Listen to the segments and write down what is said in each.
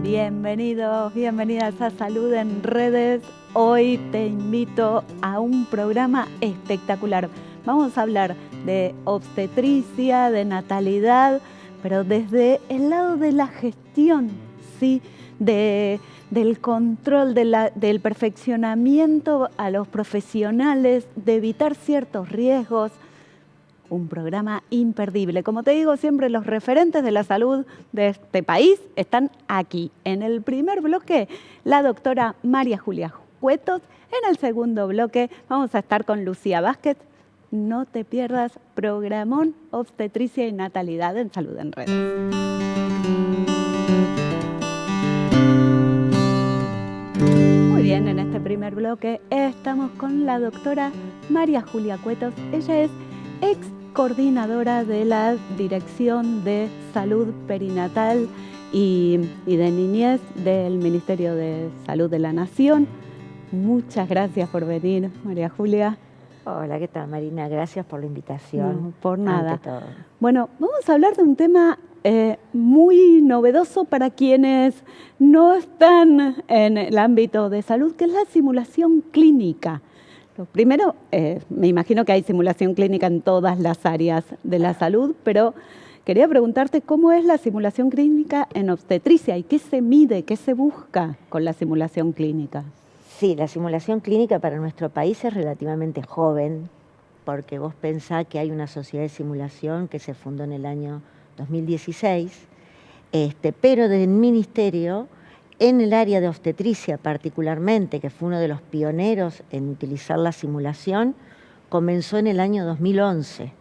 Bienvenidos, bienvenidas a Salud en Redes. Hoy te invito a un programa espectacular. Vamos a hablar de obstetricia, de natalidad, pero desde el lado de la gestión, ¿sí? Del control, del perfeccionamiento a los profesionales, de evitar ciertos riesgos. Un programa imperdible. Como te digo siempre, los referentes de la salud de este país están aquí. En el primer bloque, la doctora María Julia Cuetos. En el segundo bloque vamos a estar con Lucía Vázquez. No te pierdas programón Obstetricia y Natalidad en Salud en Redes. Muy bien, en este primer bloque estamos con la doctora María Julia Cuetos. Ella es ex coordinadora de la Dirección de Salud Perinatal y de Niñez del Ministerio de Salud de la Nación. Muchas gracias por venir, María Julia. Hola, ¿qué tal, Marina? Gracias por la invitación. No, por nada. Ante todo. Bueno, vamos a hablar de un tema muy novedoso para quienes no están en el ámbito de salud, que es la simulación clínica. Lo primero, me imagino que hay simulación clínica en todas las áreas de la salud, pero quería preguntarte cómo es la simulación clínica en obstetricia y qué se mide, qué se busca con la simulación clínica. Sí, la simulación clínica para nuestro país es relativamente joven, porque vos pensás que hay una sociedad de simulación que se fundó en el año 2016, pero desde el Ministerio, en el área de obstetricia particularmente, que fue uno de los pioneros en utilizar la simulación, comenzó en el año 2011.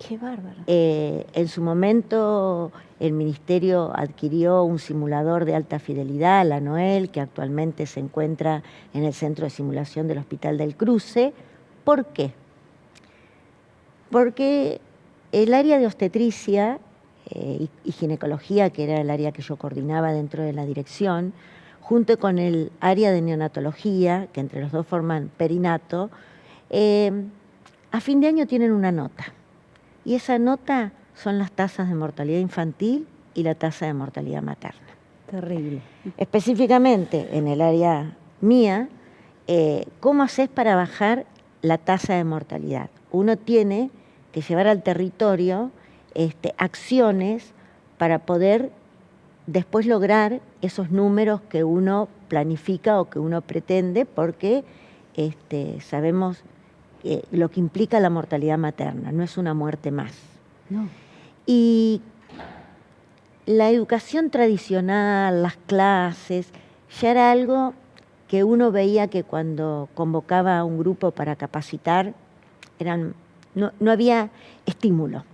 ¡Qué bárbaro! En su momento el Ministerio adquirió un simulador de alta fidelidad, la Noel, que actualmente se encuentra en el Centro de Simulación del Hospital del Cruce. ¿Por qué? Porque el área de obstetricia y ginecología, que era el área que yo coordinaba dentro de la dirección, junto con el área de neonatología, que entre los dos forman perinato, a fin de año tienen una nota. Y esa nota son las tasas de mortalidad infantil y la tasa de mortalidad materna. Terrible. Específicamente en el área mía, ¿cómo haces para bajar la tasa de mortalidad? Uno tiene que llevar al territorio acciones para poder después lograr esos números que uno planifica o que uno pretende, porque sabemos lo que implica la mortalidad materna, no es una muerte más. No. Y la educación tradicional, las clases, ya era algo que uno veía que cuando convocaba a un grupo para capacitar, no había estímulo.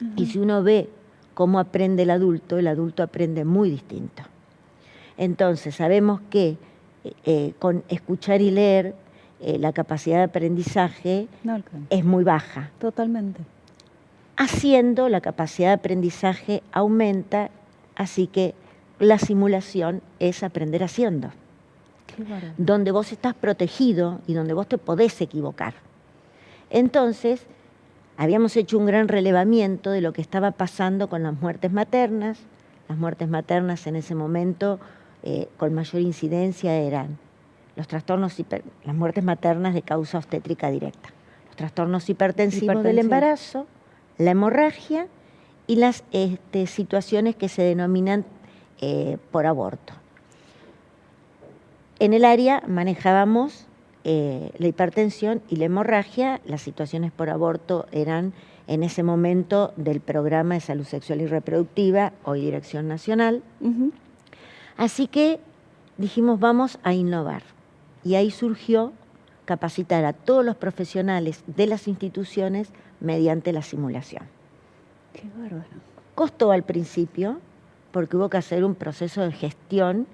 Uh-huh. Y si uno ve cómo aprende el adulto aprende muy distinto. Entonces sabemos que con escuchar y leer, la capacidad de aprendizaje es muy baja. Totalmente. Haciendo, la capacidad de aprendizaje aumenta, así que la simulación es aprender haciendo. Qué bárbaro. Donde vos estás protegido y donde vos te podés equivocar. Entonces, habíamos hecho un gran relevamiento de lo que estaba pasando con las muertes maternas. Las muertes maternas en ese momento con mayor incidencia eran los trastornos las muertes maternas de causa obstétrica directa, los trastornos hipertensivos del embarazo, la hemorragia y las situaciones que se denominan por aborto. En el área manejábamos la hipertensión y la hemorragia. Las situaciones por aborto eran en ese momento del Programa de Salud Sexual y Reproductiva, hoy Dirección Nacional. Uh-huh. Así que dijimos, vamos a innovar. Y ahí surgió capacitar a todos los profesionales de las instituciones mediante la simulación. ¡Qué bárbaro! Costó al principio, porque hubo que hacer un proceso de gestión.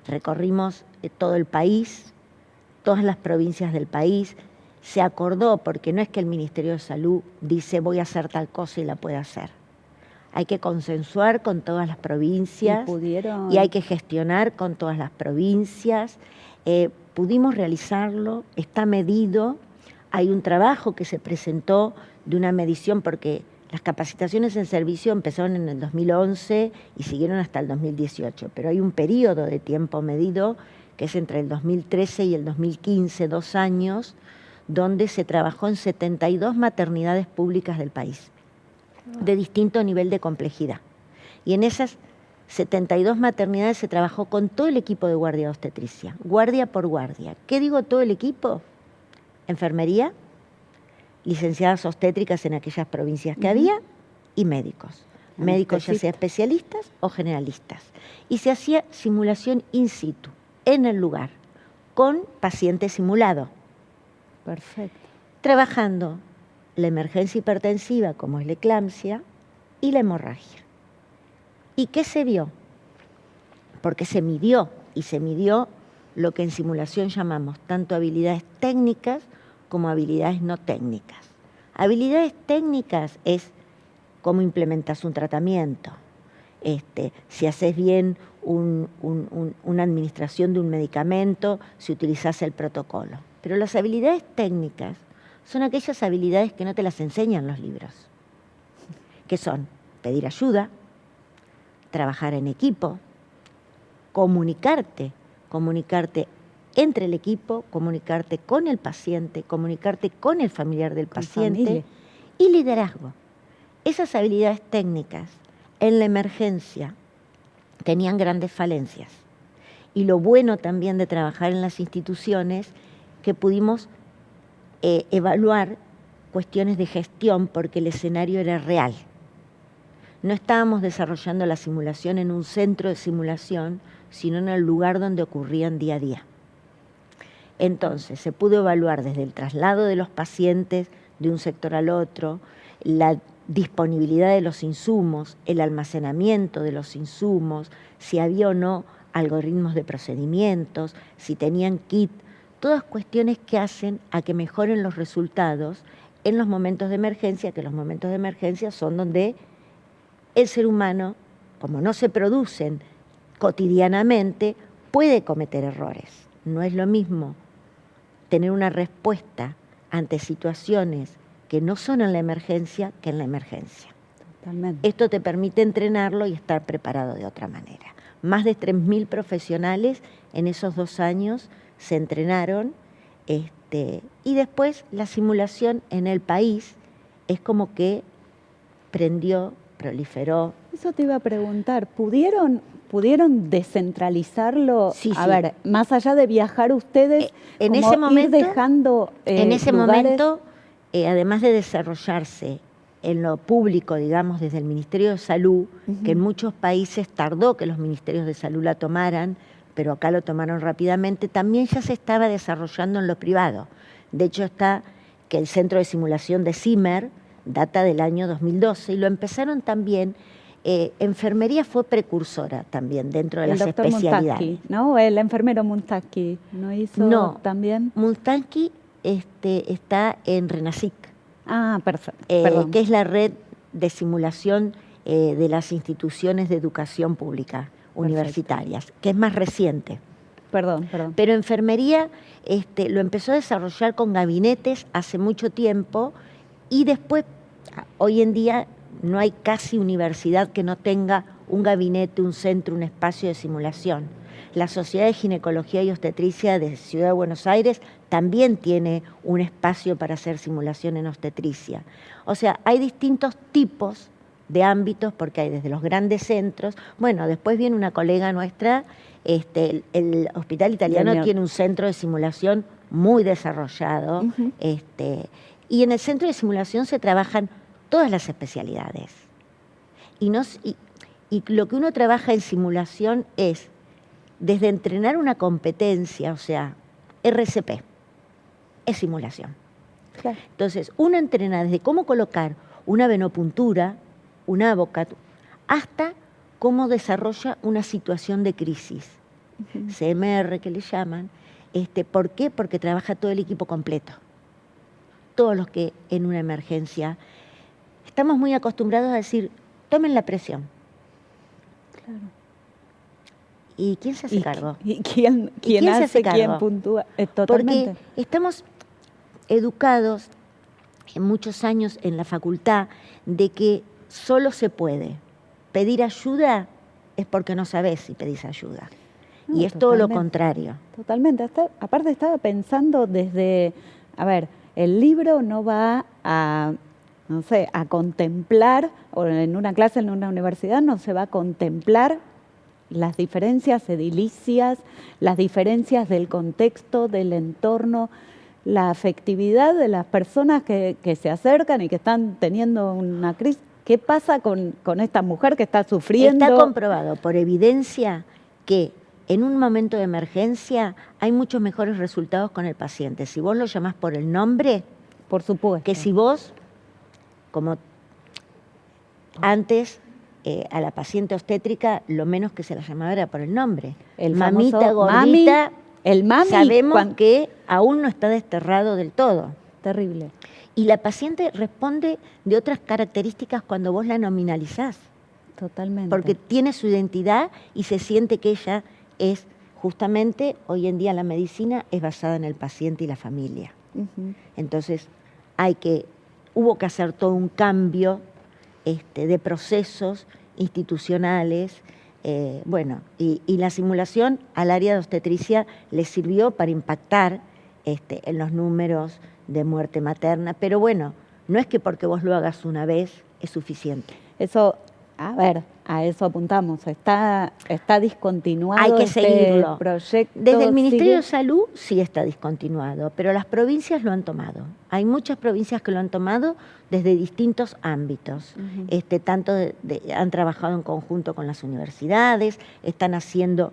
Recorrimos todo el país, todas las provincias del país. Se acordó, porque no es que el Ministerio de Salud dice voy a hacer tal cosa y la puede hacer. Hay que consensuar con todas las provincias y hay que gestionar con todas las provincias. Pudimos realizarlo, está medido. Hay un trabajo que se presentó de una medición, porque Las capacitaciones en servicio empezaron en el 2011 y siguieron hasta el 2018, pero hay un periodo de tiempo medido que es entre el 2013 y el 2015, 2 años, donde se trabajó en 72 maternidades públicas del país, de distinto nivel de complejidad. Y en esas 72 maternidades se trabajó con todo el equipo de guardia de obstetricia, guardia por guardia. ¿Qué digo todo el equipo? Enfermería, licenciadas obstétricas en aquellas provincias que había, y médicos. Médicos ya sea especialistas o generalistas. Y se hacía simulación in situ, en el lugar, con paciente simulado. Perfecto. Trabajando la emergencia hipertensiva, como es la eclampsia, y la hemorragia. ¿Y qué se vio? Porque se midió, y se midió lo que en simulación llamamos tanto habilidades técnicas como habilidades no técnicas. Habilidades técnicas es cómo implementas un tratamiento, si haces bien una administración de un medicamento, si utilizas el protocolo. Pero las habilidades técnicas son aquellas habilidades que no te las enseñan los libros, que son pedir ayuda, trabajar en equipo, comunicarte entre el equipo, comunicarte con el paciente, comunicarte con el familiar del paciente y liderazgo. Esas habilidades técnicas en la emergencia tenían grandes falencias. Y lo bueno también de trabajar en las instituciones que pudimos evaluar cuestiones de gestión porque el escenario era real. No estábamos desarrollando la simulación en un centro de simulación, sino en el lugar donde ocurrían día a día. Entonces, se pudo evaluar desde el traslado de los pacientes de un sector al otro, la disponibilidad de los insumos, el almacenamiento de los insumos, si había o no algoritmos de procedimientos, si tenían kit, todas cuestiones que hacen a que mejoren los resultados en los momentos de emergencia, que los momentos de emergencia son donde el ser humano, como no se producen cotidianamente, puede cometer errores. No es lo mismo tener una respuesta ante situaciones que no son en la emergencia que en la emergencia. Totalmente. Esto te permite entrenarlo y estar preparado de otra manera. Más de 3.000 profesionales en esos 2 años se entrenaron y después la simulación en el país es como que proliferó. Eso te iba a preguntar, ¿pudieron descentralizarlo? Sí, a sí. ver, más allá de viajar ustedes, en como ese momento, ir dejando en ese lugares... momento, además de desarrollarse en lo público, digamos, desde el Ministerio de Salud, que en muchos países tardó que los ministerios de salud la tomaran, pero acá lo tomaron rápidamente, también ya se estaba desarrollando en lo privado. De hecho, está que el centro de simulación de Zimmer data del año 2012 y lo empezaron también. Enfermería fue precursora también dentro de las especialidades. Muntaki, ¿no? El enfermero Muntaki, ¿no hizo también? Muntaki está en RENASIC. Ah, perfecto. Perdón. Que es la red de simulación de las instituciones de educación pública universitarias, que es más reciente. Perdón. Pero enfermería lo empezó a desarrollar con gabinetes hace mucho tiempo y después, hoy en día, no hay casi universidad que no tenga un gabinete, un centro, un espacio de simulación. La Sociedad de Ginecología y Obstetricia de Ciudad de Buenos Aires también tiene un espacio para hacer simulación en obstetricia. O sea, hay distintos tipos de ámbitos porque hay desde los grandes centros. Bueno, después viene una colega nuestra, el Hospital Italiano tiene un centro de simulación muy desarrollado. Y en el centro de simulación se trabajan todas las especialidades. Y lo que uno trabaja en simulación es desde entrenar una competencia, o sea, RCP, es simulación. Claro. Entonces, uno entrena desde cómo colocar una venopuntura, una AVOCAT, hasta cómo desarrolla una situación de crisis. CMR, que le llaman. ¿Por qué? Porque trabaja todo el equipo completo. Todos los que en una emergencia... Estamos muy acostumbrados a decir, tomen la presión. Claro. ¿Y quién se hace cargo? ¿Y quién hace, quién puntúa? Totalmente. Porque estamos educados muchos años en la facultad de que solo se puede pedir ayuda es porque no sabés si pedís ayuda. No, y es todo lo contrario. Totalmente. Aparte estaba pensando desde, a ver, el libro no va a, no sé, a contemplar, o en una clase en una universidad no se va a contemplar las diferencias edilicias, las diferencias del contexto, del entorno, la afectividad de las personas que se acercan y que están teniendo una crisis. ¿Qué pasa con esta mujer que está sufriendo? Está comprobado por evidencia que en un momento de emergencia hay muchos mejores resultados con el paciente. Si vos lo llamás por el nombre, por supuesto, que si vos, como antes, a la paciente obstétrica, lo menos que se la llamaba era por el nombre. El mamita, famoso gordita, el mami, sabemos que aún no está desterrado del todo. Terrible. Y la paciente responde de otras características cuando vos la nominalizás. Totalmente. Porque tiene su identidad y se siente que ella es, justamente, hoy en día la medicina es basada en el paciente y la familia. Entonces, hubo que hacer todo un cambio de procesos institucionales. Y la simulación al área de obstetricia le sirvió para impactar en los números de muerte materna, pero bueno, no es que porque vos lo hagas una vez es suficiente. Eso, a ver, a eso apuntamos. Está discontinuado. Hay que seguirlo. Proyecto. Desde el Ministerio de Salud sí está discontinuado, pero las provincias lo han tomado. Hay muchas provincias que lo han tomado desde distintos ámbitos. Tanto han trabajado en conjunto con las universidades, están haciendo,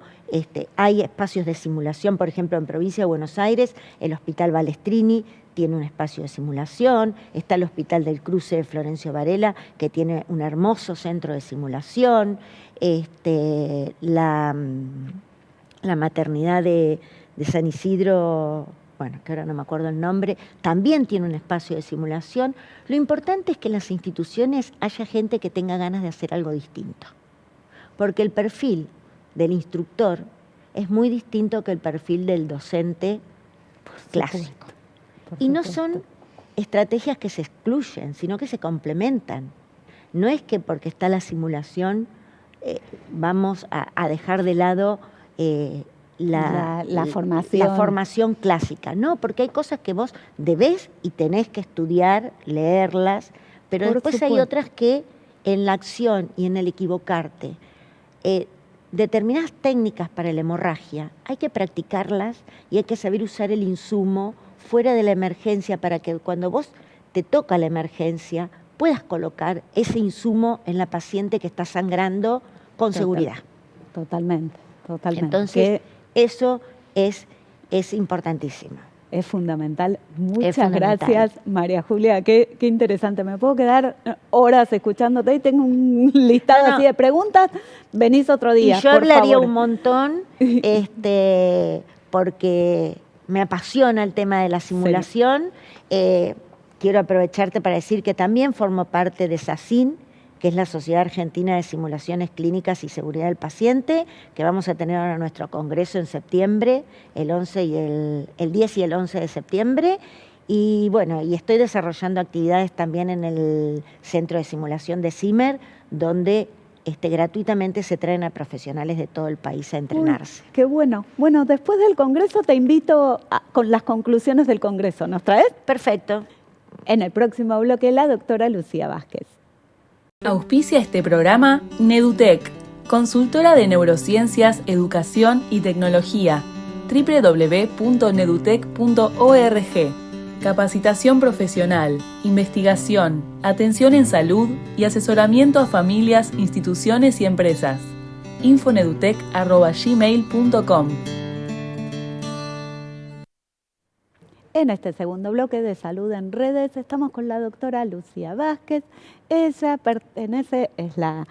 hay espacios de simulación, por ejemplo, en provincia de Buenos Aires, el Hospital Balestrini tiene un espacio de simulación, está el Hospital del Cruce de Florencio Varela, que tiene un hermoso centro de simulación, la maternidad de San Isidro, bueno, que ahora no me acuerdo el nombre, también tiene un espacio de simulación. Lo importante es que en las instituciones haya gente que tenga ganas de hacer algo distinto, porque el perfil del instructor es muy distinto que el perfil del docente clásico. Y no son estrategias que se excluyen, sino que se complementan. No es que porque está la simulación vamos a dejar de lado la formación clásica. No, porque hay cosas que vos debés y tenés que estudiar, leerlas, pero después hay otras que en la acción y en el equivocarte, determinadas técnicas para la hemorragia, hay que practicarlas y hay que saber usar el insumo fuera de la emergencia para que cuando vos te toca la emergencia puedas colocar ese insumo en la paciente que está sangrando con seguridad. Totalmente. Entonces, eso es importantísimo. Es fundamental. Muchas gracias, María Julia. Qué interesante. Me puedo quedar horas escuchándote y tengo un listado así de preguntas. Venís otro día, y yo por hablaría favor. Un montón, porque me apasiona el tema de la simulación. Sí. Quiero aprovecharte para decir que también formo parte de SACIN, que es la Sociedad Argentina de Simulaciones Clínicas y Seguridad del Paciente, que vamos a tener ahora nuestro congreso en septiembre, el 10 y el 11 de septiembre. Y bueno, y estoy desarrollando actividades también en el Centro de Simulación de CIMER, donde gratuitamente se traen a profesionales de todo el país a entrenarse. Uy, qué bueno. Bueno, después del congreso te invito con las conclusiones del congreso. ¿Nos traes? Perfecto. En el próximo bloque, la doctora Lucía Vázquez. Auspicia este programa Nedutec, consultora de neurociencias, educación y tecnología. www.nedutec.org. Capacitación profesional, investigación, atención en salud y asesoramiento a familias, instituciones y empresas. infonedutec@gmail.com. En este segundo bloque de Salud en Redes estamos con la doctora Lucía Vázquez. Ella es la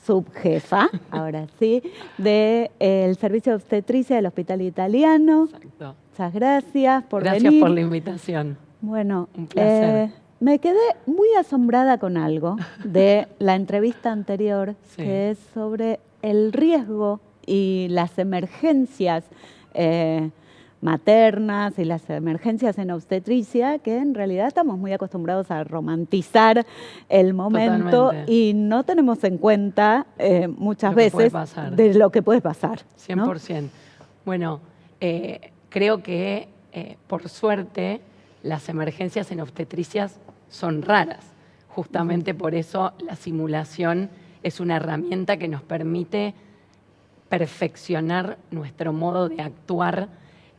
subjefa, ahora sí, del Servicio de Obstetricia del Hospital Italiano. Exacto. Muchas gracias por venir. Gracias por la invitación. Bueno, un placer. Me quedé muy asombrada con algo de la entrevista anterior, sí, que es sobre el riesgo y las emergencias maternas y las emergencias en obstetricia, que en realidad estamos muy acostumbrados a romantizar el momento. Totalmente. Y no tenemos en cuenta muchas Lo que puede veces pasar. de lo que puede pasar, ¿no? 100%. Bueno, creo que por suerte las emergencias en obstetricias son raras. Justamente por eso la simulación es una herramienta que nos permite perfeccionar nuestro modo de actuar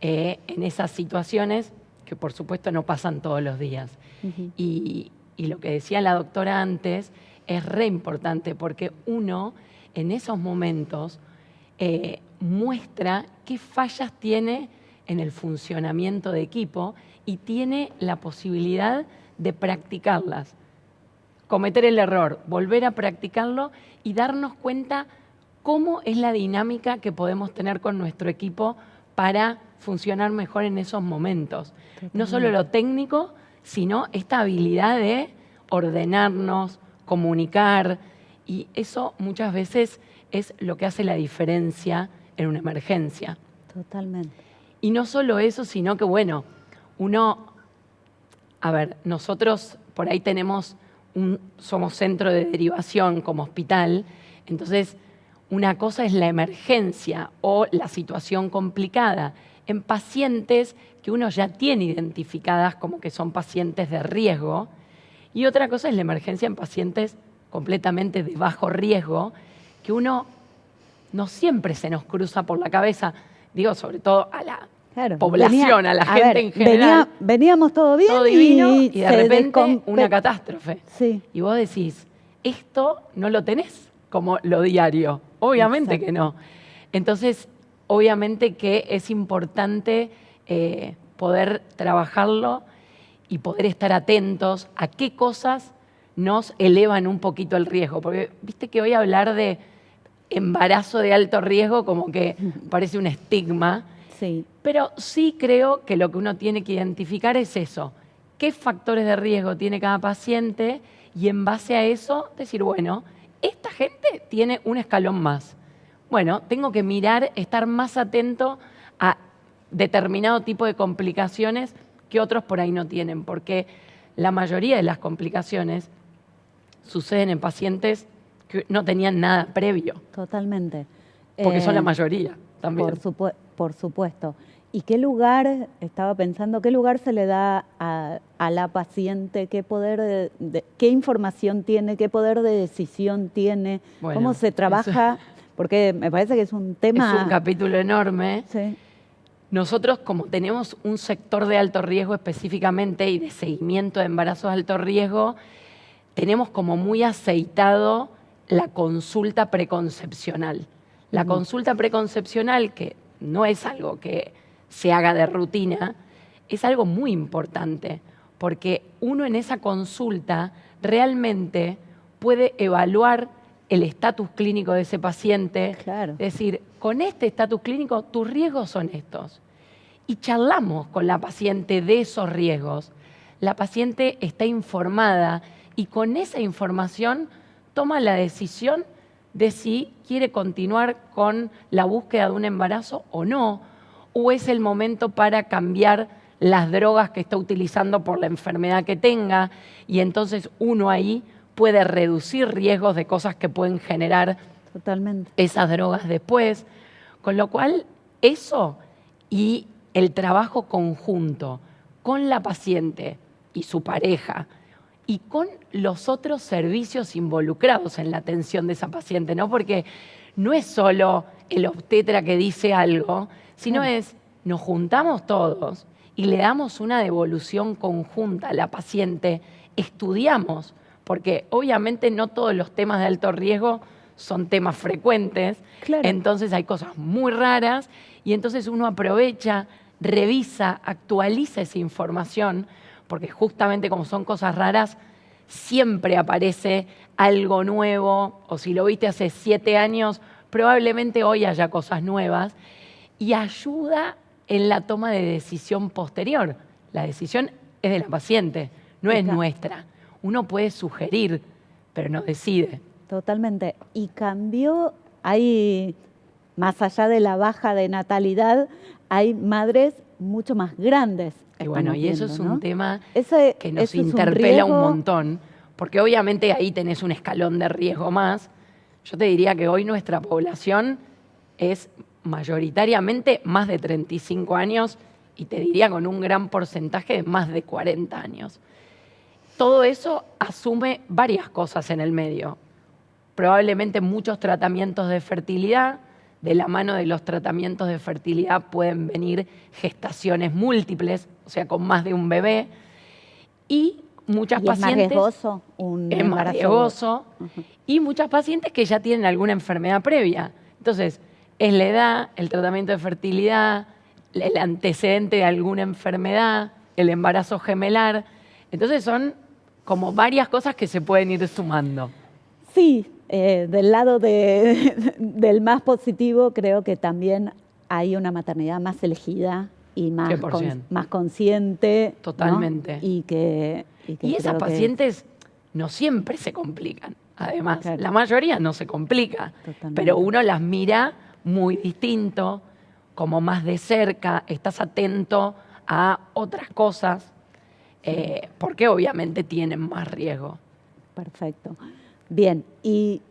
en esas situaciones que por supuesto no pasan todos los días. Ujú. Y lo que decía la doctora antes es re importante porque uno en esos momentos muestra qué fallas tiene en el funcionamiento de equipo y tiene la posibilidad de practicarlas. Cometer el error, volver a practicarlo y darnos cuenta cómo es la dinámica que podemos tener con nuestro equipo para funcionar mejor en esos momentos. No solo lo técnico, sino esta habilidad de ordenarnos, comunicar, y eso muchas veces es lo que hace la diferencia en una emergencia. Totalmente. Y no solo eso, sino que, bueno, nosotros por ahí somos centro de derivación como hospital, entonces una cosa es la emergencia o la situación complicada en pacientes que uno ya tiene identificadas como que son pacientes de riesgo, y otra cosa es la emergencia en pacientes completamente de bajo riesgo, que uno no siempre se nos cruza por la cabeza, digo, sobre todo a la población, a la gente en general. Veníamos todo bien, todo divino, y de se repente una catástrofe. Sí. Y vos decís, esto no lo tenés como lo diario. Obviamente Exacto. que no. Entonces, obviamente que es importante poder trabajarlo y poder estar atentos a qué cosas nos elevan un poquito el riesgo. Porque viste que hoy hablar de embarazo de alto riesgo como que parece un estigma. Sí. Pero sí creo que lo que uno tiene que identificar es eso. ¿Qué factores de riesgo tiene cada paciente? Y en base a eso decir, bueno, esta gente tiene un escalón más. Bueno, tengo que mirar, estar más atento a determinado tipo de complicaciones que otros por ahí no tienen, porque la mayoría de las complicaciones suceden en pacientes que no tenían nada previo, Totalmente. porque son la mayoría también. Por supuesto. ¿Y qué lugar, estaba pensando, qué lugar se le da a la paciente? ¿Qué poder qué información tiene? ¿Qué poder de decisión tiene? Bueno, ¿Cómo se trabaja? Porque me parece que es un tema... Es un capítulo enorme. Sí. Nosotros, como tenemos un sector de alto riesgo específicamente y de seguimiento de embarazos de alto riesgo, tenemos como muy aceitado la consulta preconcepcional. La consulta preconcepcional, que no es algo que se haga de rutina, es algo muy importante, porque uno en esa consulta realmente puede evaluar el estatus clínico de ese paciente. Claro. Es decir, con este estatus clínico, tus riesgos son estos. Y charlamos con la paciente de esos riesgos. La paciente está informada y con esa información toma la decisión de si quiere continuar con la búsqueda de un embarazo o no, o es el momento para cambiar las drogas que está utilizando por la enfermedad que tenga, y entonces uno ahí puede reducir riesgos de cosas que pueden generar Totalmente. esas drogas después. Con lo cual, eso y el trabajo conjunto con la paciente y su pareja y con los otros servicios involucrados en la atención de esa paciente, ¿no? Porque no es solo el obstetra que dice algo, sino es, nos juntamos todos y le damos una devolución conjunta a la paciente, estudiamos, porque obviamente no todos los temas de alto riesgo son temas frecuentes, Claro. entonces hay cosas muy raras y entonces uno aprovecha, revisa, actualiza esa información, porque justamente como son cosas raras, siempre aparece algo nuevo, o si lo viste hace 7 años, probablemente hoy haya cosas nuevas, y ayuda en la toma de decisión posterior. La decisión es de la paciente, no es nuestra. Uno puede sugerir, pero no decide. Totalmente. Y cambió, hay, más allá de la baja de natalidad, hay madres mucho más grandes. Y bueno, y eso viendo, es un ¿no? tema Ese- que nos eso es un interpela un riesgo. montón, porque obviamente ahí tenés un escalón de riesgo más. Yo te diría que hoy nuestra población es mayoritariamente más de 35 años y te diría con un gran porcentaje de más de 40 años. Todo eso asume varias cosas en el medio. Probablemente muchos tratamientos de fertilidad. De la mano de los tratamientos de fertilidad pueden venir gestaciones múltiples, o sea, con más de un bebé. Y muchas ¿Y es más pacientes... riesgoso un Es más embarazo? riesgoso. Ujú. Y muchas pacientes que ya tienen alguna enfermedad previa. Entonces, es la edad, el tratamiento de fertilidad, el antecedente de alguna enfermedad, el embarazo gemelar. Entonces, son como varias cosas que se pueden ir sumando. Sí, del lado del más positivo, creo que también hay una maternidad más elegida y más, 100%. más consciente. ¿no? Totalmente. Y que Y esas creo que- pacientes no siempre se complican. Además, Claro. la mayoría no se complica, Totalmente. pero uno las mira muy distinto, como más de cerca, estás atento a otras cosas, porque obviamente tienen más riesgo. Perfecto. Bien, y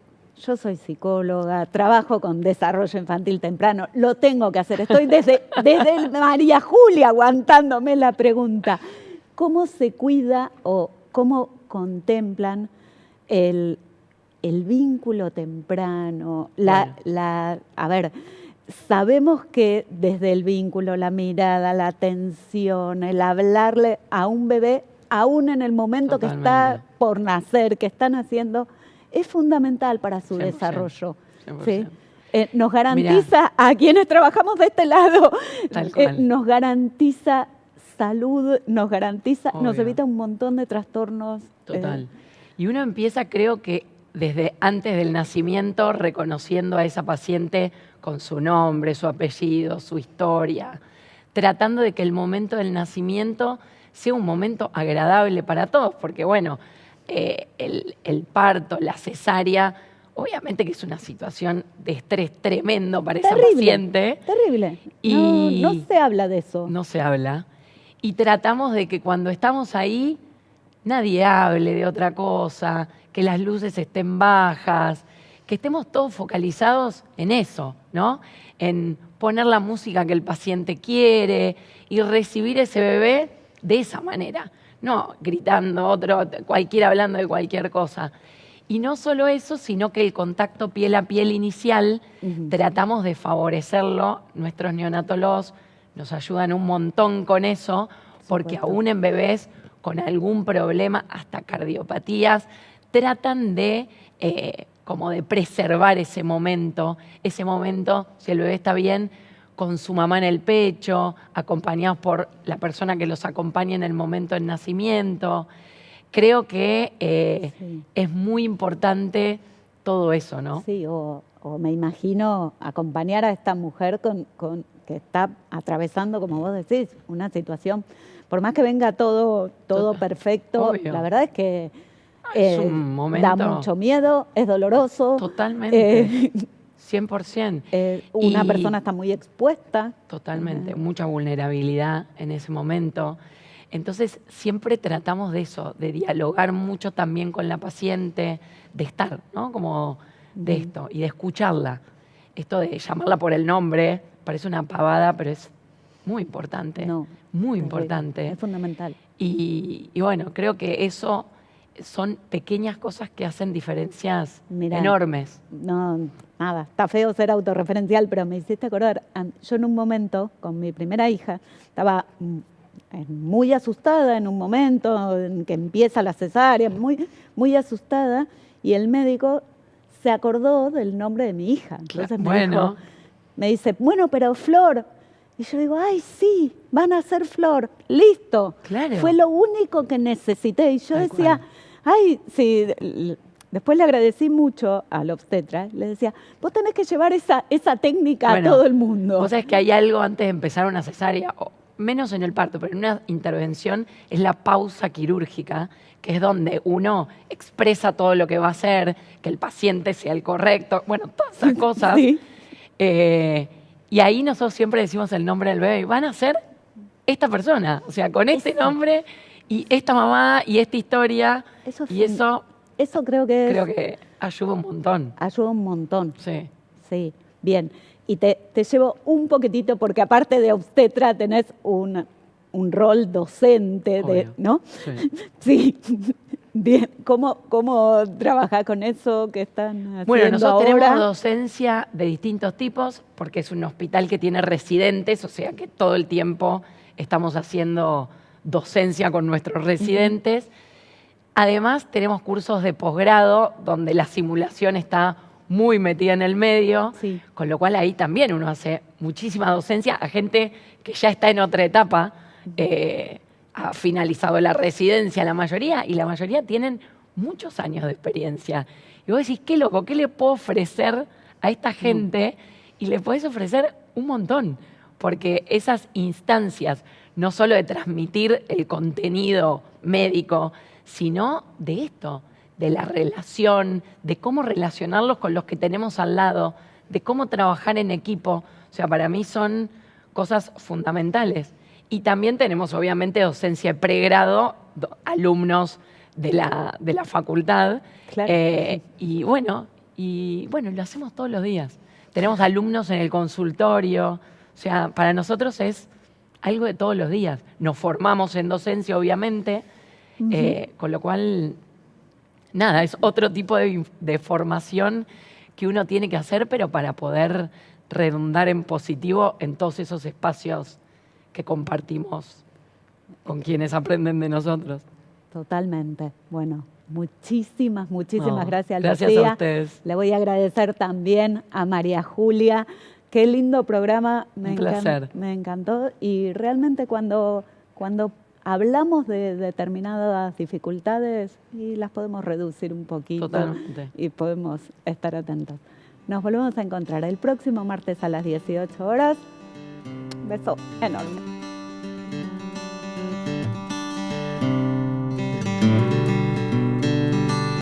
yo soy psicóloga, trabajo con desarrollo infantil temprano, lo tengo que hacer. Estoy desde María Julia aguantándome la pregunta. ¿Cómo se cuida o cómo contemplan el vínculo temprano? A ver, sabemos que desde el vínculo, la mirada, la atención, el hablarle a un bebé, aún en el momento que está Totalmente. por nacer, que está naciendo, es fundamental para su 100%, desarrollo. 100%. ¿Sí? Nos garantiza, a quienes trabajamos de este lado, Tal cual. nos garantiza salud, nos garantiza, nos Obvio. evita un montón de trastornos. Total. Y uno empieza, creo que desde antes del nacimiento, reconociendo a esa paciente con su nombre, su apellido, su historia, tratando de que el momento del nacimiento sea un momento agradable para todos, porque bueno, el parto, la cesárea, obviamente que es una situación de estrés tremendo para esa paciente. Terrible. Y no se habla de eso. No se habla. Y tratamos de que cuando estamos ahí, nadie hable de otra cosa, que las luces estén bajas, que estemos todos focalizados en eso, ¿no? En poner la música que el paciente quiere y recibir ese bebé de esa manera. No gritando, cualquiera hablando de cualquier cosa. Y no solo eso, sino que el contacto piel a piel inicial, tratamos de favorecerlo. Nuestros neonatólogos nos ayudan un montón con eso, porque supuesto. aún en bebés con algún problema, hasta cardiopatías, tratan de como de preservar ese momento, si el bebé está bien, con su mamá en el pecho, acompañados por la persona que los acompaña en el momento del nacimiento. Creo que Sí. es muy importante todo eso, ¿no? Sí, o me imagino acompañar a esta mujer que está atravesando, como vos decís, una situación, por más que venga todo Total. perfecto, Obvio. la verdad es que Es un momento... da mucho miedo, es doloroso. Totalmente. 100%. Una Y- persona está muy expuesta. Totalmente, mucha vulnerabilidad en ese momento. Entonces, siempre tratamos de eso, de dialogar mucho también con la paciente, de estar, ¿no? Como de esto, y de escucharla. Esto de llamarla por el nombre, parece una pavada, pero es muy importante. No, muy terrible. importante. Es fundamental. Y bueno, creo que eso son pequeñas cosas que hacen diferencias Mirá. enormes. No, nada, está feo ser autorreferencial, pero me hiciste acordar, yo en un momento, con mi primera hija, estaba muy asustada en un momento en que empieza la cesárea, muy asustada, y el médico se acordó del nombre de mi hija. Entonces Bueno. me dice, bueno, pero Flor. Y yo digo, ay, sí, van a ser Flor, listo. Claro. Fue lo único que necesité. Y yo Tal decía, cual. ay, sí. Después le agradecí mucho al obstetra. Le decía, vos tenés que llevar esa técnica Bueno, a todo el mundo. Vos sabés que hay algo antes de empezar una cesárea, o menos en el parto, pero en una intervención, es la pausa quirúrgica, que es donde uno expresa todo lo que va a hacer, que el paciente sea el correcto, bueno, todas esas cosas. Sí. Y ahí nosotros siempre decimos el nombre del bebé. ¿Van a ser? esta persona, o sea, con este nombre y esta mamá y esta historia. Eso Y eso creo que creo que ayuda un montón. ayuda un montón. Sí. Sí, bien. Y te llevo un poquitito, porque aparte de obstetra tenés un rol docente, Obvio. ¿no? Sí. Sí. Bien. ¿Cómo trabajás con eso que están haciendo Bueno, nosotros ahora? tenemos docencia de distintos tipos, porque es un hospital que tiene residentes, o sea que todo el tiempo estamos haciendo docencia con nuestros residentes. Además, tenemos cursos de posgrado, donde la simulación está muy metida en el medio, Sí. con lo cual ahí también uno hace muchísima docencia a gente que ya está en otra etapa, ha finalizado la residencia la mayoría, y la mayoría tienen muchos años de experiencia. Y vos decís, qué loco, ¿qué le puedo ofrecer a esta gente? Y le podés ofrecer un montón, porque esas instancias, no solo de transmitir el contenido médico, sino de esto, de la relación, de cómo relacionarlos con los que tenemos al lado, de cómo trabajar en equipo. O sea, para mí son cosas fundamentales. Y también tenemos, obviamente, docencia de pregrado, alumnos de la facultad. Claro. Y bueno, lo hacemos todos los días. Tenemos alumnos en el consultorio. O sea, para nosotros es algo de todos los días. Nos formamos en docencia, obviamente, con lo cual, nada, es otro tipo de formación que uno tiene que hacer, pero para poder redundar en positivo en todos esos espacios que compartimos con quienes aprenden de nosotros. Totalmente. Bueno, muchísimas No, gracias, gracias Lucía. a ustedes. Le voy a agradecer también a María Julia. Qué lindo programa. Un placer. Me encantó. Y realmente cuando hablamos de determinadas dificultades, y las podemos reducir un poquito. Totalmente. Y podemos estar atentos. Nos volvemos a encontrar el próximo martes a las 18 horas. Beso enorme.